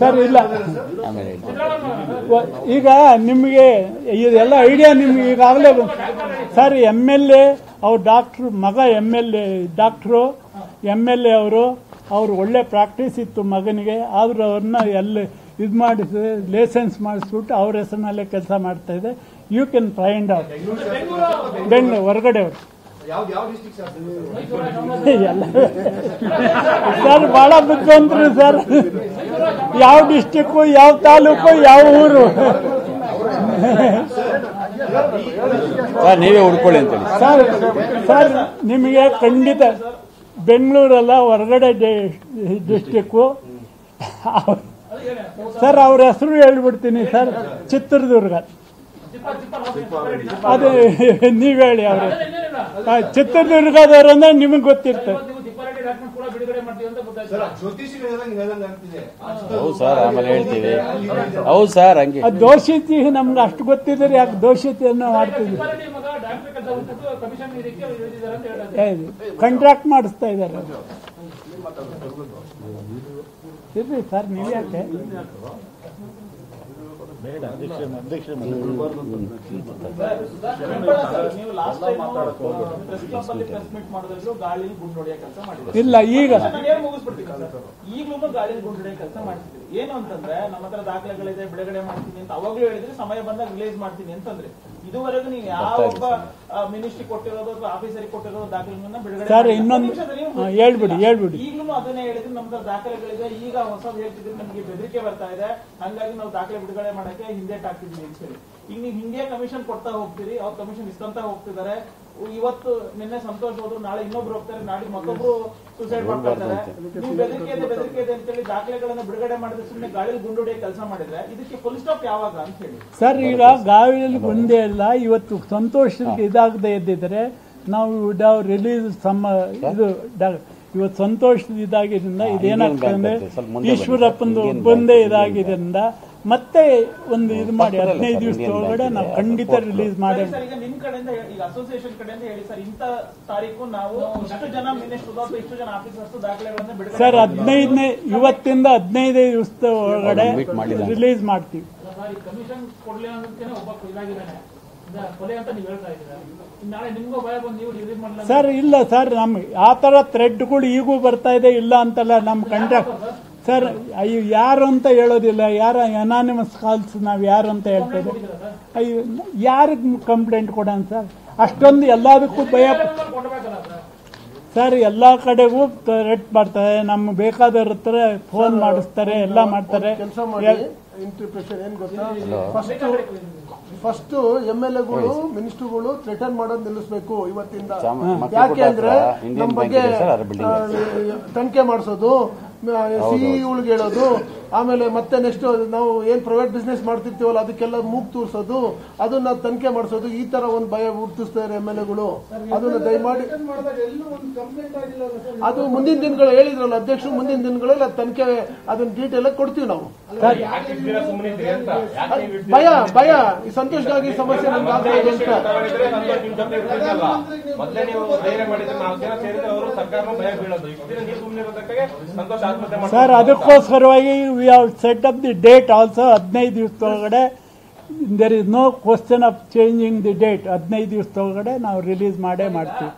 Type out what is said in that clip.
Sir ಇಲ್ಲ ಈಗ ನಿಮಗೆ ಇದೆಲ್ಲ ಐಡಿಯಾ ನಿಮ್ಗೆ ಈಗಾಗಲೇ ಸರ್ MLA ಅವ್ರ ಡಾಕ್ಟ್ರು ಮಗ MLA ಡಾಕ್ಟ್ರು MLA ಅವರು ಒಳ್ಳೆ ಪ್ರಾಕ್ಟೀಸ್ ಇತ್ತು ಮಗನಿಗೆ, ಆದರೂ ಅವ್ರನ್ನ ಎಲ್ಲಿ ಇದು ಮಾಡಿಸಿ ಲೈಸೆನ್ಸ್ ಮಾಡಿಸ್ಬಿಟ್ಟು ಅವ್ರ ಹೆಸರಿನಲ್ಲೇ ಕೆಲಸ ಮಾಡ್ತಾ ಇದೆ. You can find out. Bengaluru ಹೊರಗಡೆ ಅವರು ಸರ್ ಬಹಳ ಬುದ್ಧಿವಂತರು ಸರ್. ಯಾವ ಡಿಸ್ಟಿಕ್ಕು, ಯಾವ ತಾಲೂಕು, ಯಾವ ಊರು ನೀವೇ ಹುಡ್ಕೊಳ್ಳಿ ಅಂತೇಳಿ ಸರ್ ನಿಮಗೆ ಖಂಡಿತ ಬೆಂಗಳೂರಲ್ಲ ಹೊರಗಡೆ ಡಿಸ್ಟಿಕ್ಕು. ಸರ್ ಅವ್ರ ಹೆಸರು ಹೇಳ್ಬಿಡ್ತೀನಿ ಸರ್, ಚಿತ್ರದುರ್ಗ. ಅದು ನೀವ್ ಹೇಳಿ ಅವರು ಚಿತ್ರದುರ್ಗದವ್ರು ಅಂದ್ರೆ ನಿಮಗೆ ಗೊತ್ತಿರ್ತದೆ. ಆಮೇಲೆ ಹೇಳ್ತೀವಿ ಹೌದು ಸರ್ ಹಂಗೆ ದೋಷಿತಿ ನಮ್ಗೆ ಅಷ್ಟು ಗೊತ್ತಿದ್ರೆ ಯಾಕೆ ದೋಷಿತಿಯನ್ನು ಮಾಡ್ತಿದ್ವಿ. ಕಾಂಟ್ರಾಕ್ಟ್ ಮಾಡಿಸ್ತಾ ಇದ್ದಾರೆ ಇರ್ರಿ ಸರ್. ನೀವು ಯಾಕೆ ಇಲ್ಲ ಈಗ ಈಗಲೂ ಗಾಳಿ ಗುಂಡು ಕೆಲಸ ಮಾಡ್ತಿದ್ವಿ. ಏನು ಅಂತಂದ್ರೆ ನಮ್ಮ ಹತ್ರ ದಾಖಲೆಗಳಿದೆ, ಬಿಡುಗಡೆ ಮಾಡ್ತೀನಿ ಅಂತ ಅವಾಗ್ಲೂ ಹೇಳಿದ್ರೆ, ಸಮಯ ಬಂದಾಗ ರಿಲೀಸ್ ಮಾಡ್ತೀನಿ ಅಂತಂದ್ರೆ ಇದುವರೆಗೂ ನೀವು ಯಾವೊಬ್ಬ ಮಿನಿಸ್ಟ್ರಿ ಕೊಟ್ಟಿರೋದು ಅಥವಾ ಆಫೀಸರಿಗೆ ಕೊಟ್ಟಿರೋದು ದಾಖಲೆಗಳನ್ನ ಬಿಡುಗಡೆ ಸರ್ ಇನ್ನೊಂದು ಹೇಳ್ಬಿಡಿ. ಈಗಲೂ ಅದನ್ನೇ ಹೇಳಿದ್ರೆ ನಮ್ಮ ಹತ್ರ ದಾಖಲೆಗಳಿದೆ, ಈಗ ಹೊಸ ಹೇಳ್ತಿದ್ರೆ ನಮಗೆ ಬೆದರಿಕೆ ಬರ್ತಾ ಇದೆ, ಹಂಗಾಗಿ ನಾವು ದಾಖಲೆ ಬಿಡುಗಡೆ ಮಾಡಕ್ಕೆ ಹಿಂದೇಟ್ ಹಾಕ್ತಿದೀವಿ ಅಂತ ಹೇಳಿ. ಈಗ ನೀವು ಹಿಂಗೆ ಕಮಿಷನ್ ಕೊಡ್ತಾ ಹೋಗ್ತೀರಿ, ಅವ್ರ ಕಮಿಷನ್ ಇಸ್ಕೊಂತ ಹೋಗ್ತಿದ್ದಾರೆ. ಇವತ್ತು ನಿನ್ನೆ ಸಂತೋಷ್ ಹೋದ್ರು, ನಾಳೆ ಇನ್ನೊಬ್ರು ಹೋಗ್ತಾರೆ, ನಾಳೆ ಮತ್ತೊಬ್ರು ಸೂಸೈಡ್ ಮಾಡ್ತಾ ಇದ್ದಾರೆ. ನೀವು ಬೆದರಿಕೆ ಇದೆ ಅಂತೇಳಿ ದಾಖಲೆಗಳನ್ನ ಬಿಡುಗಡೆ ಮಾಡಿದ್ರೆ ಸುಮ್ಮನೆ ಗಾಳಿಯಲ್ಲಿ ಗುಂಡುಡಿಯ ಕೆಲಸ ಮಾಡಿದ್ರೆ ಇದಕ್ಕೆ ಫುಲ್ ಸ್ಟಾಪ್ ಯಾವಾಗ ಅಂತ ಹೇಳಿ. ಸರ್ ಈಗ ಗಾಳಿಯಲ್ಲಿ ಗುಂಡೆ ಇಲ್ಲ, ಇವತ್ತು ಸಂತೋಷಕ್ಕೆ ಇದಾಗದೆ ಇದ್ದಿದ್ರೆ ನಾವು ರಿಲೀಸ್ ಇದು ಇವತ್ತು ಸಂತೋಷದ ಇದಾಗಿದ್ದರಿಂದ ಇದೇನಾಗ್ತದೆ ಅಂದ್ರೆ ಈಶ್ವರಪ್ಪಂದು ಬಂದೇ ಇದಾಗಿದ್ದರಿಂದ ಮತ್ತೆ ಒಂದು ಇದು ಮಾಡಿ 15 ದಿವಸದ ಒಳಗಡೆ ನಾವು ಖಂಡಿತ ರಿಲೀಸ್ ಮಾಡಿ. ನಿಮ್ ಕಡೆಯಿಂದ ಈಗ ಅಸೋಸಿಯೇಷನ್ ಕಡೆಯಿಂದ ಹೇಳಿ ಸರ್, ಇಂಥ ತಾರೀಕು ನಾವು ಇಷ್ಟು ಜನ ಮಿನಿಸ್ಟರ್ ಇಷ್ಟು ಜನ ಆಫೀಸರ್ಸ್ ದಾಖಲೆಗಳನ್ನ ಬಿಡುಗಡೆ ಸರ್ 15ನೇ ಇವತ್ತಿಂದ 15 ದಿವಸದ ಒಳಗಡೆ ರಿಲೀಸ್ ಮಾಡ್ತೀವಿ. ಕಮಿಷನ್ ಕೊಡ್ಲಿಲ್ಲ ಅನ್ನೋದಕ್ಕೆ ಒಬ್ಬ ಇದಾಗಿದ್ದಾನೆ ಕೊಲೆ ಅಂತ ನೀವು ಹೇಳ್ತಾ ಇದ್ದೀರಾ. ನಾಳೆ ನಿಮ್ಗೂ ಭಯ ಬಂದು ನೀವು ರಿಲೀಸ್ ಮಾಡಲ್ಲ ಸರ್. ಇಲ್ಲ ಸರ್, ನಮ್ಗೆ ಆ ತರ ಥ್ರೆಡ್ಗಳು ಈಗೂ ಬರ್ತಾ ಇದೆ, ಇಲ್ಲ ಅಂತಲ್ಲ. ನಮ್ಮ ಕಾಂಟ್ಯಾಕ್ಟ್ ಸರ್ ಅಯ್ಯೋ ಯಾರು ಅಂತ ಹೇಳೋದಿಲ್ಲ, ಯಾರ ಅನಾನಿಮಸ್ ಕಾಲ್ಸ್ ನಾವು ಯಾರು ಅಂತ ಹೇಳ್ತೇವೆ. ಅಯ್ಯೋ ಯಾರಿಗೆ ಕಂಪ್ಲೇಂಟ್ ಕೊಡೋಣ ಸರ್? ಅಷ್ಟೊಂದು ಎಲ್ಲದಕ್ಕೂ ಭಯ ಸರ್. ಎಲ್ಲ ಕಡೆಗೂ ಥ್ರೆಟ್ ಮಾಡ್ತಾರೆ, ನಮ್ಮ ಬೇಕಾದವ್ರ ಹತ್ರ ಫೋನ್ ಮಾಡಿಸ್ತಾರೆ, ಎಲ್ಲ ಮಾಡ್ತಾರೆ. ಇಂಟರ್ಪ್ರಿಟೇಷನ್ ಏನ್ ಗೊತ್ತಾ, ಫಸ್ಟ್ MLAಗಳು ಮಿನಿಸ್ಟರ್ಗಳು ಥ್ರೆಟನ್ ಮಾಡೋದು ನಿಲ್ಲಿಸಬೇಕು ಇವತ್ತಿಂದ. ಯಾಕೆ ಅಂದ್ರೆ ನಮ್ಮ ಬಗ್ಗೆ ತನಿಖೆ ಮಾಡಿಸೋದು, ಸಿಇಒಗಳಿಗೆ ಹೇಳೋದು, ಆಮೇಲೆ ಮತ್ತೆ ನೆಕ್ಸ್ಟ್ ನಾವು ಏನ್ ಪ್ರೈವೇಟ್ ಬಿಸ್ನೆಸ್ ಮಾಡ್ತಿರ್ತೀವಲ್ಲ ಅದಕ್ಕೆಲ್ಲ ಮೂಗ್ ತೂರ್ಸೋದು, ಅದನ್ನ ತನಿಖೆ ಮಾಡಿಸೋದು, ಈ ತರ ಒಂದು ಭಯ ಹುಟ್ಟಿಸ್ತಾರೆ MLAಗಳು. ಅದನ್ನ ದಯಮಾಡಿ ಅದು ಮುಂದಿನ ದಿನಗಳು ಹೇಳಿದ್ರಲ್ಲ ಅಧ್ಯಕ್ಷರು, ಮುಂದಿನ ದಿನಗಳಲ್ಲಿ ತನಿಖೆ ಅದನ್ನ ಡೀಟೇಲ್ ಆಗಿ ಕೊಡ್ತೀವಿ ನಾವು. ಭಯ ಈ ಸಂತೋಷವಾಗಿ ಸಮಸ್ಯೆ ನಮ್ಗೆ ಆಗ್ತದೆ ಅಂತ ಸರ್. ಅದಕ್ಕೋಸ್ಕರವಾಗಿ we have set up the date also. 15 ದಿವಸದೊಳಗಡೆ there is no question of changing the date. 15 ದಿವಸದೊಳಗಡೆ ನಾವು ರಿಲೀಸ್ ಮಾಡೇ ಮಾಡ್ತೀವಿ.